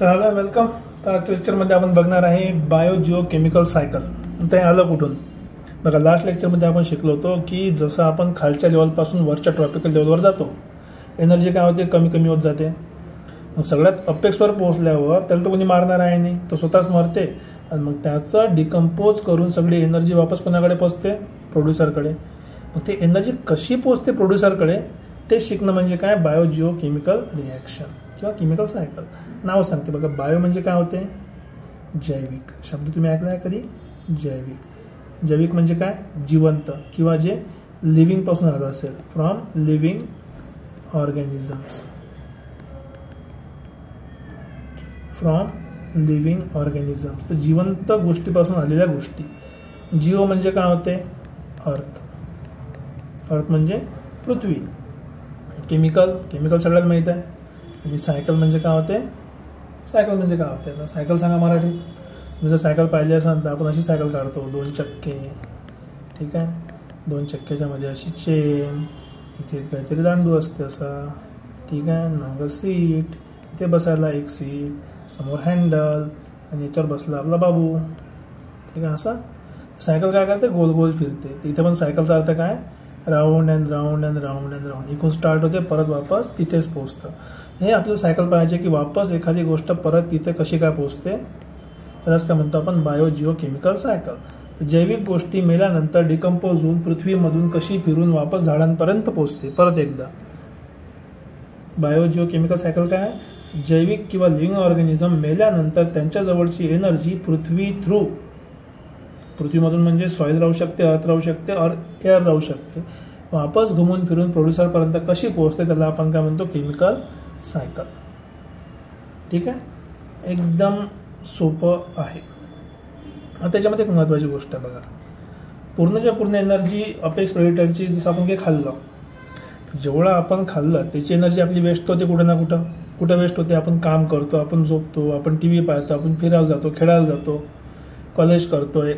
तर वेलकम. तर आजच्या लेक्चरमध्ये आपण बघणार आहे बायो जिओ केमिकल सायकल. ते आलं कुठून बघा. लास्ट लेक्चरमध्ये आपण शिकलो होतो की जसं आपण खालच्या लेवलपासून वरच्या ट्रॉपिकल लेवलवर जातो, एनर्जी काय होते, कमी कमी होत जाते. मग सगळ्यात अपेक्सवर पोहोचल्यावर त्याला तर कोणी मारणार आहे नाही, तो स्वतःच मरते. आणि मग त्याचं डिकम्पोज करून सगळी एनर्जी वापस कोणाकडे पोहोचते, प्रोड्युसरकडे. मग ते एनर्जी कशी पोहोचते प्रोड्युसरकडे ते शिकणं म्हणजे काय, बायो जिओ केमिकल रिॲक्शन किंवा केमिकल सायकल. नाव सांगते बघा. बायो म्हणजे काय होते, जैविक. शब्द तुम्ही ऐकला आहे कधी, जैविक. जैविक म्हणजे काय, जिवंत किंवा जे लिव्हिंग पासून आलं असेल, from living organisms. From living organisms, तर जिवंत गोष्टीपासून आलेल्या गोष्टी. जिओ म्हणजे काय होते, अर्थ. अर्थ म्हणजे पृथ्वी. केमिकल, केमिकल सगळ्यात माहीत आहे. आणि सायकल म्हणजे काय होते, सायकल म्हणजे काय होते. तर सायकल सांगा मराठीत. तुम्ही जर सायकल पाहिली असाल तर आपण अशी सायकल काढतो, 2 चक्के, ठीक आहे. 2 चक्क्याच्या मध्ये अशी चेन, इथे काहीतरी दांडू असते असा, ठीक आहे. मागं सीट, इथे बसायला एक सीट, समोर हँडल, आणि याच्यावर बसला आपला बाबू, ठीक आहे. असं सायकल काय करते, गोल गोल फिरते. इथे पण सायकलचा अर्थ काय, round and round and round and round. इकडून स्टार्ट होते, परत वापस तिथेच पोहोचतं. हे आपल्याला सायकल पाहिजे की वापस एखादी गोष्ट परत तिथे कशी काय पोहोचते, त्यालाच काय म्हणतो आपण, बायो जिओ केमिकल सायकल. जैविक गोष्टी मेल्यानंतर डिकम्पोज होऊन पृथ्वीमधून कशी फिरून वापस झाडांपर्यंत पोहोचते. परत एकदा, बायो जिओ केमिकल सायकल काय आहे, जैविक किंवा लिव्हिंग ऑर्गॅनिझम मेल्यानंतर त्यांच्या जवळची एनर्जी पृथ्वी थ्रू, पृथ्वीमधून म्हणजे सॉइल राहू शकते, अर्थ राहू शकते, और एअर राहू शकते, वापस घुमून फिरून प्रोड्युसरपर्यंत कशी पोहोचते त्याला आपण काय म्हणतो, केमिकल सायकल. ठीक आहे, एकदम सोपं आहे. त्याच्यामध्ये एक महत्त्वाची गोष्ट आहे बघा. पूर्णच्या पूर्ण एनर्जी अपेक्स प्रेडिटरची, जसं आपण काही खाल्लं, जेवढं आपण खाल्लं त्याची एनर्जी आपली वेस्ट होते कुठं ना कुठं. कुठं वेस्ट होते, आपण काम करतो, आपण झोपतो, आपण टी व्ही पाहतो, आपण फिरायला जातो, खेळायला जातो, कॉलेज करतोय,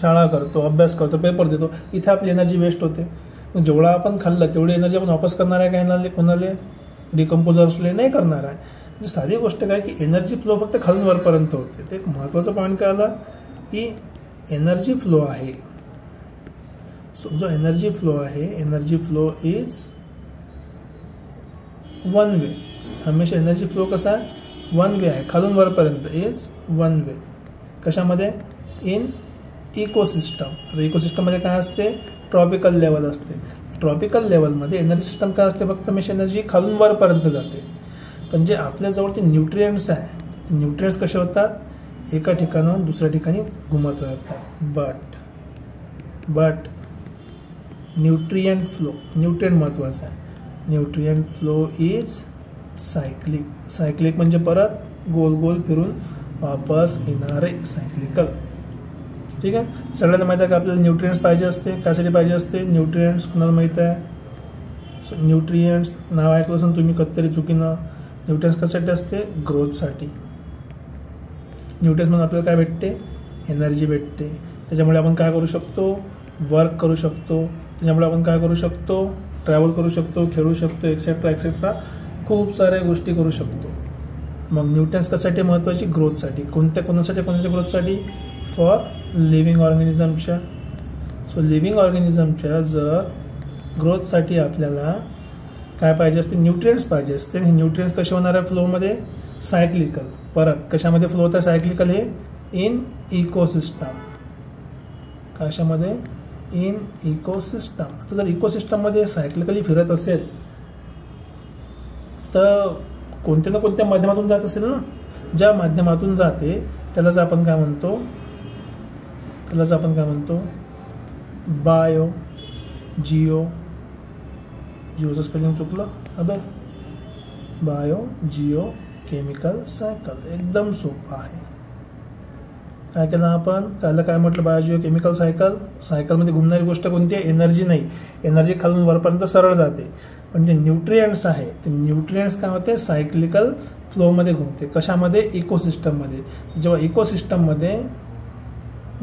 शाळा करतो, अभ्यास करतो, पेपर देतो, इथे आपली एनर्जी वेस्ट होते. मग जेवढं आपण खाल्लं तेवढी एनर्जी आपण वापस करणार आहे काय, कोणाला, डिकम्पोजर्सले नाही करणार आहे. म्हणजे साधी गोष्ट काय की एनर्जी फ्लो फक्त खालून वरपर्यंत होते. ते एक महत्त्वाचं पॉईंट काय आला की एनर्जी फ्लो आहे. सो जो एनर्जी फ्लो आहे, energy flow is one way. हमेशा एनर्जी फ्लो कसा आहे, वन वे आहे, खालून वरपर्यंत इज वन वे. कशामध्ये, इन इकोसिस्टम. इकोसिस्टममध्ये काय असते, ट्रॉपिकल लेवल असते. ट्रॉपिकल लेवलमध्ये एनर्जी सिस्टम काय असते, फक्त हमेशा एनर्जी खालून वरपर्यंत जाते. पण जे आपल्याजवळचे न्यूट्रिएंट्स आहे, ते न्यूट्रिएंट्स कसे होतात, एका ठिकाणाहून दुसऱ्या ठिकाणी घुमत राहतात. बट न्यूट्रिएंट फ्लो, न्यूट्रिएंट महत्त्वाचं आहे. Nutrient flow is cyclic. Cyclic म्हणजे परत गोल गोल फिरून वापस येणारे, सायक्लिकल. ठीक आहे. सगळ्यांना माहिती आहे का आपल्याला न्यूट्रिएंट्स पाहिजे असते, कशासाठी पाहिजे असते न्यूट्रिएंट्स, कुणाला माहिती आहे. सो न्यूट्रिएंट्स नाव ऐकलं असेल तुम्ही कधीतरी चुकीनं. न्यूट्रिएंट्स कशासाठी असते, ग्रोथसाठी. न्यूट्रिएंट्स म्हणून आपल्याला काय भेटते, एनर्जी भेटते. त्याच्यामुळे आपण काय करू शकतो, वर्क करू शकतो. त्याच्यामुळे आपण काय करू शकतो, ट्रॅव्हल करू शकतो, खेळू शकतो, एक्सेट्रा एक्सेट्रा, खूप साऱ्या गोष्टी करू शकतो. मग न्यूट्रिएंट्स कशासाठी महत्त्वाची, ग्रोथसाठी. कोणाच्या ग्रोथसाठी, फॉर लिव्हिंग ऑर्गॅनिझमच्या. सो लिव्हिंग ऑर्गॅनिझमच्या जर ग्रोथसाठी आपल्याला काय पाहिजे असते, न्यूट्रिएंट्स पाहिजे असते. हे न्यूट्रिएंट्स कसे होणार आहे फ्लोमध्ये, सायक्लिकल. परत कशामध्ये फ्लो होतं सायक्लिकल, हे इन इकोसिस्टम. कशामध्ये, इन इकोसिस्टम. आता जर इकोसिस्टममध्ये सायक्लिकली फिरत असेल तर कोणत्या ना कोणत्या माध्यमातून जात असेल ना. ज्या माध्यमातून जाते त्यालाच आपण काय म्हणतो, बायो जिओ. जिओचं स्पेलिंग चुकलं, अबे, बायो जिओ केमिकल सायकल. एकदम सोपं आहे. काय केलं आपण, काय म्हटलं, बायो जिओ केमिकल सायकल. सायकलमध्ये घुमणारी गोष्ट कोणती आहे, एनर्जी नाही. एनर्जी खालून वरपर्यंत सरळ जाते. पण जे न्यूट्रिएंट्स आहे ते न्यूट्रिएंट्स काय होते, सायक्लिकल फ्लोमध्ये घुमते. कशामध्ये, इकोसिस्टममध्ये. जेव्हा इकोसिस्टममध्ये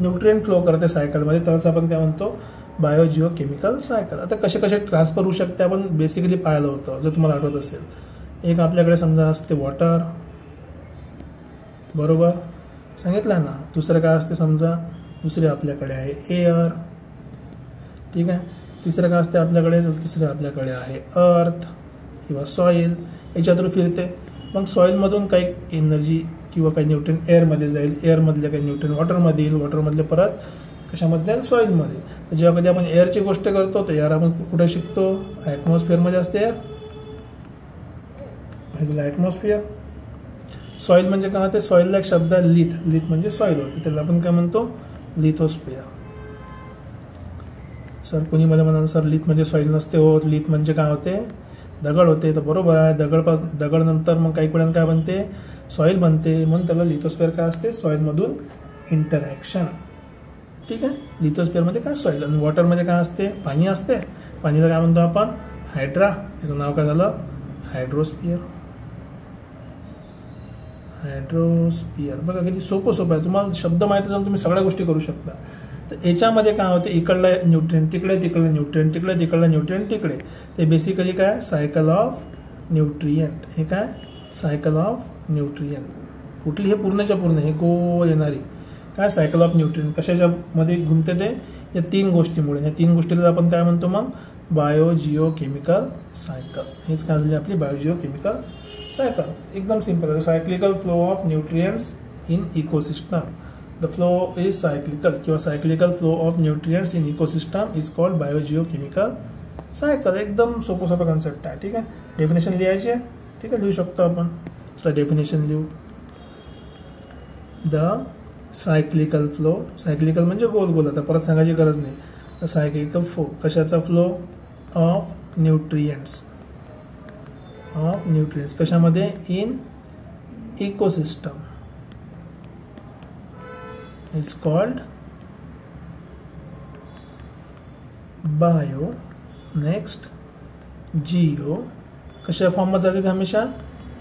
न्यूट्रिएंट फ्लो करते सायकलमध्ये, तरच आपण काय म्हणतो, बायो जिओ केमिकल सायकल. आता कसे कसे ट्रान्सफर होऊ शकते आपण बेसिकली पाहिलं होतं, जर तुम्हाला आठवत असेल. एक आपल्याकडे समजा असते वॉटर, बरोबर सांगितलं ना. दुसरं काय असते समजा, दुसरे आपल्याकडे आहे एअर, ठीक आहे. तिसरं काय असते आपल्याकडे, तर तिसरं आपल्याकडे आहे अर्थ किंवा सॉईल. याच्या थ्रू फिरते. मग सॉईलमधून काही एनर्जी किंवा काही न्यूट्रिएंट एअरमध्ये जाईल, एअरमधले काही न्यूट्रिएंट वॉटरमध्ये येईल, वॉटरमधले परत कशामध्ये जाईल, सॉईलमध्ये. तर जेव्हा कधी आपण एअरची गोष्ट करतो तर एअर आपण कुठे शिकतो, ॲटमॉस्फिअरमध्ये असते एअर, हे झालं ॲटमॉस्फिअर. सॉईल म्हणजे काय होते, सॉईलला एक शब्द आहे लिथ, लिथ म्हणजे सॉईल होते, त्याला आपण काय म्हणतो, लिथोस्फिअर. सर कोणी मला म्हणाल सर लिथ म्हणजे सॉईल नसते होत, लिथ म्हणजे काय होते, दगड होते. तर बरोबर आहे, दगड नंतर मग काही वेळानं काय बनते, सॉईल बनते, म्हणून त्याला लिथोस्फिअर काय असते, सॉईलमधून इंटरॅक्शन, ठीक आहे. लिथोस्फिअरमध्ये काय सॉईल. आणि वॉटरमध्ये काय असते, पाणी असते. पाणीला काय म्हणतो आपण, हायड्रा, याचं नाव काय झालं, हायड्रोस्फिअर. हायड्रोस्फिअर बघा किती सोपं आहे. तुम्हाला शब्द माहिती जाऊन तुम्ही सगळ्या गोष्टी करू शकता. तर याच्यामध्ये काय होते, इकडलं न्यूट्रिएंट तिकडे, तिकडलं न्यूट्रिएंट तिकडे, तिकडलं न्यूट्रिएंट तिकडे. ते बेसिकली काय, सायकल ऑफ न्यूट्रिएंट. हे काय, सायकल ऑफ न्यूट्रिएंट. कुठली, हे पूर्णच्या पूर्ण, हे गोल येणारी काय, सायकल ऑफ न्यूट्रिएंट. कशाच्या मध्ये घुमते ते, या 3 गोष्टीमुळे. या 3 गोष्टीला आपण काय म्हणतो मग, बायोजिओकेमिकल सायकल. हेच काय झाली आपली बायोजिओकेमिकल सायकल. एकदम सिंपल आहे. Cyclical flow of nutrients in ecosystem. The flow is cyclical किंवा cyclical flow of nutrients in ecosystem is called biogeochemical cycle. एकदम सोपं कॉन्सेप्ट आहे, ठीक आहे. डेफिनेशन लिहायची आहे, ठीक आहे, लिहू शकतो आपण. तर डेफिनेशन लिहू, द सायक्लिकल फ्लो, सायक्लिकल म्हणजे गोल, आता परत सांगायची गरज नाही. द सायक्लिकल फ्लो कशाचा, फ्लो ऑफ न्यूट्रिएंट्स, कशामध्ये, in ecosystem is called bio, next Jio, कशा फॉर्ममध्ये जाते हमेशा,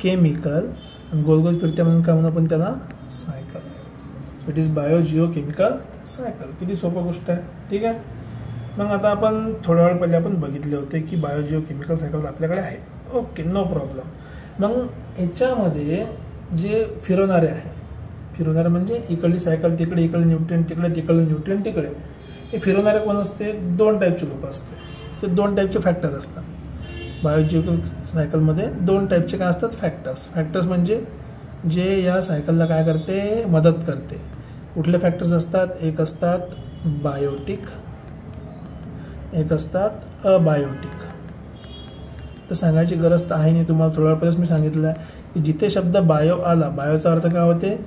केमिकल, आणि गोल फिरते म्हणून काय म्हणून आपण त्याला, cycle. So it is biogeochemical cycle. किती सोपं गोष्ट आहे, ठीक आहे. मग आता आपण थोड्या वेळ पहिले आपण बघितले होते की बायोजिओकेमिकल सायकल आपल्याकडे आहे, ओके, नो प्रॉब्लेम. मग याच्यामध्ये जे फिरवणारे आहे, फिरवणारे म्हणजे इकडली सायकल तिकडे, इकडे न्यूट्रिएंट तिकडे, तिकडे न्यूट्रिएंट तिकडे. हे फिरवणारे कोण असते, 2 टाईपचे लोक असते, ते 2 टाईपचे फॅक्टर असतात. बायोजिओकेमिकल सायकलमध्ये 2 टाईपचे काय असतात, फॅक्टर्स म्हणजे जे या सायकलला काय करते, मदत करते. कुठले फॅक्टर्स असतात, एक असतात बायोटिक, एक असतात अबायोटिक. तर सांगायची गरज तर आहे नाही, तुम्हाला थोड्या वेळापर्यंत मी सांगितलं आहे की जिथे शब्द बायो आला, बायोचा अर्थ काय होते,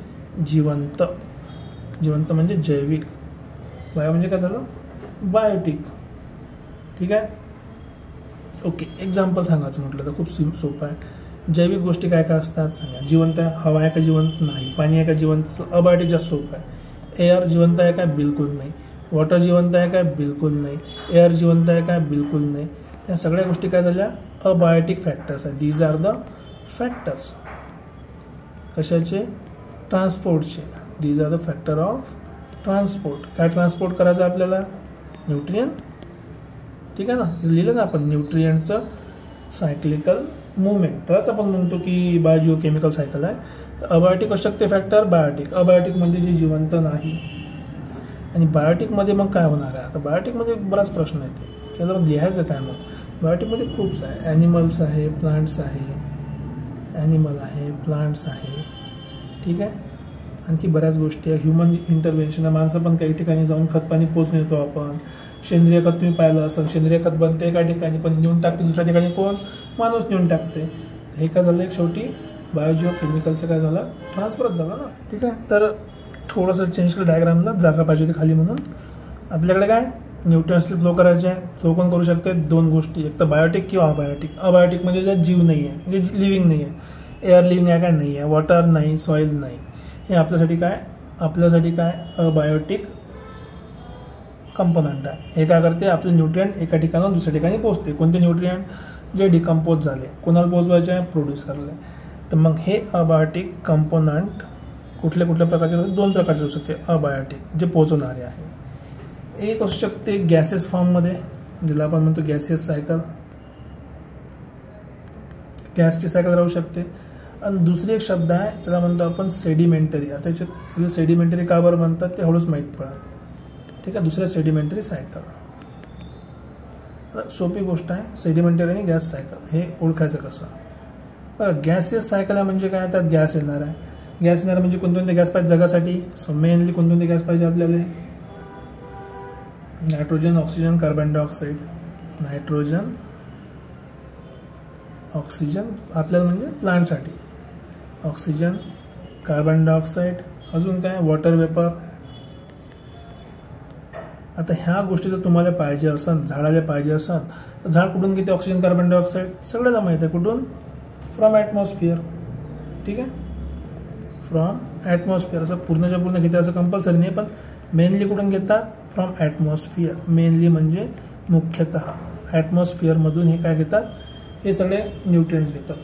जिवंत, जिवंत म्हणजे जैविक. बायो म्हणजे काय झालं, बायोटिक, ठीक आहे. ओके, एक्झाम्पल सांगायचं म्हटलं तर खूप सोपं आहे. जैविक गोष्टी काय काय असतात सांगा. जिवंत आहे, हवा आहे का जिवंत नाही, पाणी आहे का जिवंत, अबायोटिक जास्त सोपं आहे. एअर जिवंत आहे का, बिलकुल नाही. वॉटर जिवंत आहे का, बिलकुल नाही. एअर जिवंत आहे का, बिलकुल नाही. त्या सगळ्या गोष्टी काय झाल्या, अबायोटिक फॅक्टर्स आहे. These are the factors. कशाचे, ट्रान्सपोर्टचे. These are the factor of transport. काय ट्रान्सपोर्ट करायचं आपल्याला, न्यूट्रिएंट, ठीक आहे ना. लिहिलं ना आपण, न्यूट्रिएंटचं सायक्लिकल मुवमेंट. तरच आपण म्हणतो की बायोजिओकेमिकल सायकल आहे. तर अबायोटिक असू शकते फॅक्टर, बायोटिक. अबायोटिक म्हणजे जे जिवंत नाही. आणि बायोटिकमध्ये मग काय होणार आहे, आता बायोटिकमध्ये बराच प्रश्न येते, त्याला मग लिहायचं काय. मग बायोटिकमध्ये खूप आहे, ॲनिमल्स आहे, प्लांट्स आहे, ॲनिमल आहे, प्लांट्स आहे, ठीक आहे. आणखी बऱ्याच गोष्टी आहे. ह्युमन इंटरव्हेन्शन, माणसं पण काही ठिकाणी जाऊन खत पाणी पोचून येतो आपण. सेंद्रिय खत तुम्ही पाहिलं असं, सेंद्रिय खत बनते एका ठिकाणी पण नेऊन टाकते दुसऱ्या ठिकाणी कोण, माणूस नेऊन टाकते. हे काय झालं, एक शेवटी बायोजिओकेमिकलचं काय झालं, ट्रान्सफरच झालं ना, ठीक आहे. तर थोडंसं चेंज केलं डायग्रामला, जागा पाहिजे होती खाली म्हणून. आपल्याकडे काय न्यूट्रिएंट्सला फ्लो करायचे आहे. फ्लो कोण करू शकते, 2 गोष्टी, एक तर बायोटिक किंवा अबायोटिक. अबायोटिक म्हणजे ज्यात जीव नाही आहे, म्हणजे लिव्हिंग नाही आहे. एअर लिव्हिंग आहे काय, नाही आहे. वॉटर नाही, सॉईल नाही. हे आपल्यासाठी काय अबायोटिक कंपोनंट आहे. हे काय करते, आपले न्यूट्रिएंट एका ठिकाणाहून दुसऱ्या ठिकाणी पोहोचते. कोणते न्यूट्रिएंट, जे डिकम्पोज झाले, कोणाला पोहोचवायचे आहे, प्रोड्युसरला. तर मग हे अबायोटिक कंपोनंट कुठल्या प्रकारचे, 2 प्रकारचे असू शकते अबायोटिक, जे पोहोचवणारे आहे. एक असू शकते गॅसेस फॉर्ममध्ये, ज्याला आपण म्हणतो गॅसियस सायकल, गॅसची सायकल राहू शकते. आणि दुसरी एक शब्द आहे त्याला म्हणतो आपण सेडिमेंटरी. आता याच्यात सेडिमेंटरी का बरं म्हणतात ते हळूच माहीत पडेल. ठीक आहे, दुसऱ्या सेडिमेंटरी सायकल. सोपी गोष्ट आहे. सेडिमेंटरी आणि गॅस सायकल हे ओळखायचं कसं. बघा गॅसियस सायकल आहे म्हणजे काय, त्यात गॅस येणार आहे. गॅस येणार म्हणजे कोणते गॅस पाहिजे जगासाठी. सो मेनली कोणते गॅस पाहिजे आपल्याला, nitrogen, oxygen, carbon dioxide. Nitrogen, oxygen आपल्याला म्हणजे प्लांटसाठी, ऑक्सिजन, कार्बन डायऑक्साईड, अजून काय वॉटर वेपर. आता ह्या गोष्टी जर तुम्हाला पाहिजे असन, झाडाला पाहिजे असन तर झाड कुठून घेते ऑक्सिजन, कार्बन डायऑक्साईड सगळ्याला माहिती आहे. कुठून? From atmosphere. ठीक आहे, फ्रॉम ॲटमॉस्फिअर. असं पूर्णच्या पूर्ण घेते असं कंपल्सरी नाही, पण मेनली कुठून घेतात? From atmosphere. मेनली म्हणजे मुख्यतः ॲटमॉस्फिअरमधून हे काय घेतात, हे सगळे न्यूट्रिएंट्स घेतात.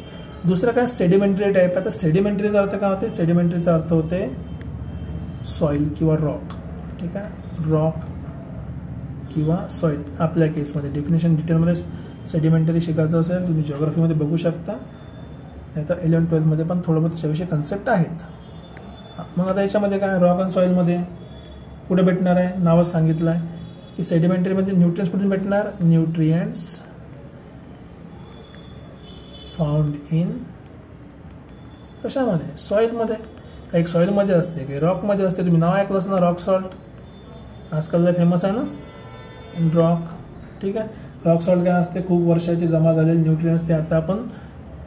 दुसरं काय सेडिमेंटरी टाईप आहे. तर सेडिमेंटरीचा अर्थ काय होते? सेडिमेंटरीचा अर्थ होते सॉईल किंवा रॉक. ठीक आहे, रॉक किंवा सॉईल. आपल्या केसमध्ये डेफिनेशन डिटेलमध्ये सेडिमेंटरी शिकायचं असेल तुम्ही जिओग्राफीमध्ये बघू शकता, नाही तर 11-12मध्ये पण थोडं बहुत त्याच्याविषयी कन्सेप्ट आहेत. मग आता याच्यामध्ये काय, रॉक अँड सॉईलमध्ये कुठे भेटणार आहे, नावच सांगितलं आहे की सेडिमेंटरीमध्ये न्यूट्रिएंट्स कुठून भेटणार, न्यूट्रिएंट्स फाउंड इन कशामध्ये, सॉईलमध्ये. काही सॉईलमध्ये असते, काही रॉकमध्ये असते. तुम्ही नाव ऐकलंच ना, रॉक सॉल्ट आजकाल फेमस आहे ना, इन रॉक. ठीक आहे, रॉक सॉल्ट काय असते, खूप वर्षाची जमा झालेले न्यूट्रिएंट्स ते आता आपण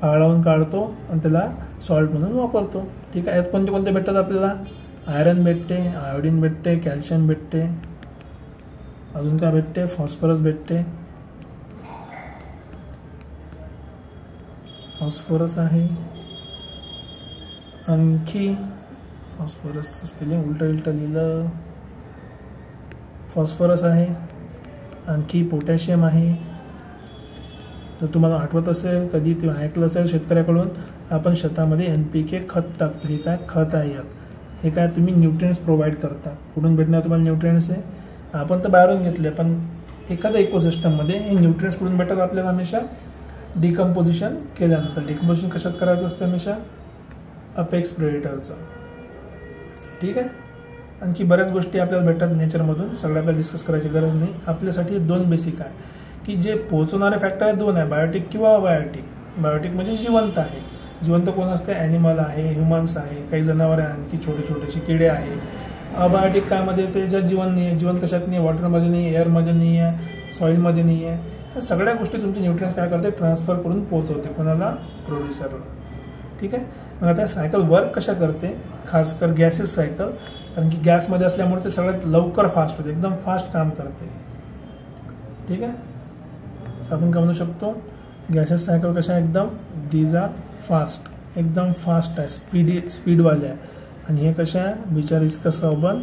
पाळवून काढतो आणि त्याला सॉल्ट म्हणून वापरतो. ठीक आहे, यात कोणते कोणते भेटतात आपल्याला, आयरन भेटते, आयोडीन भेटते, कॅल्शियम भेटते, अजून काय भेटते, फॉस्फरस भेटते. फॉस्फरस आहे, आणखी फॉस्फरसचं स्पेलिंग उलटं लिहिलं, फॉस्फरस आहे, आणखी पोटॅशियम आहे. जर तुम्हाला आठवत असेल, कधी तुम्ही ऐकलं असेल शेतकऱ्याकडून, आपण शेतामध्ये NPK खत टाकतो. हे काय खत आहे, हे काय तुम्ही न्यूट्रिएंट्स प्रोव्हाइड करता. कुठून भेटणार तुम्हाला न्यूट्रिएंट्स आहे, आपण तर बाहेरून घेतले, पण एखाद्या इकोसिस्टममध्ये हे न्यूट्रिएंट्स कुठून भेटतात आपल्याला, हमेशा डिकम्पोजिशन केल्यानंतर. डिकम्पोजिशन कशाच करायचं असतं, हमेशा अपेक्स प्रेडेटरचं. ठीक आहे, आणखी बऱ्याच गोष्टी आपल्याला भेटतात नेचरमधून, सगळ्या आपल्याला डिस्कस करायची गरज नाही. आपल्यासाठी 2 बेसिक आहे की जे पोहोचवणारे फॅक्टर आहे 2 आहे, बायोटिक किंवा अबायोटिक. बायोटिक म्हणजे जिवंत आहे. जिवंत कोण असते, ॲनिमल आहे, ह्युमन्स आहे, काही जनावर आहे, आणखी छोटे छोटेसे किडे आहे. अबायोटिक कायमध्ये येते, ज्यात जीवन नाही आहे. जीवन कशात नाही आहे, वॉटरमध्ये नाही आहे, एअरमध्ये नाही आहे, सॉईलमध्ये नाही आहे. ह्या सगळ्या गोष्टी तुमचे न्यूट्रिएंट्स काय करते, ट्रान्सफर करून पोहोचवते कोणाला, प्रोड्युसरला. ठीक आहे, मग आता सायकल वर्क कशा करते, खासकर गॅसेस सायकल, कारण की गॅसमध्ये असल्यामुळे ते सगळ्यात लवकर फास्ट होते, एकदम फास्ट काम करते. ठीक आहे, आपण काय म्हणू शकतो, गॅसेस सायकल कशा एकदम, दीज आर फास्ट, एकदम फास्ट आहे, स्पीडवाले आहे. आणि हे कशा आहे, बिचार इसका सौबन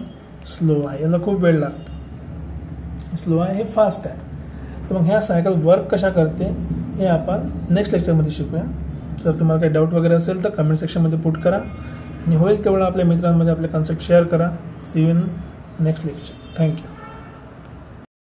स्लो आहे, याला खूप वेळ लागतो. स्लो आहे, हे फास्ट आहे. तर मग ह्या सायकल वर्क कशा करते हे आपण नेक्स्ट लेक्चरमध्ये शिकूया. जर तुम्हाला काही डाऊट वगैरे असेल तर कमेंट सेक्शनमध्ये पुट करा आणि होईल तेवढं आपल्या मित्रांमध्ये आपले कन्सेप्ट शेअर करा. See you in next lecture. Thank you.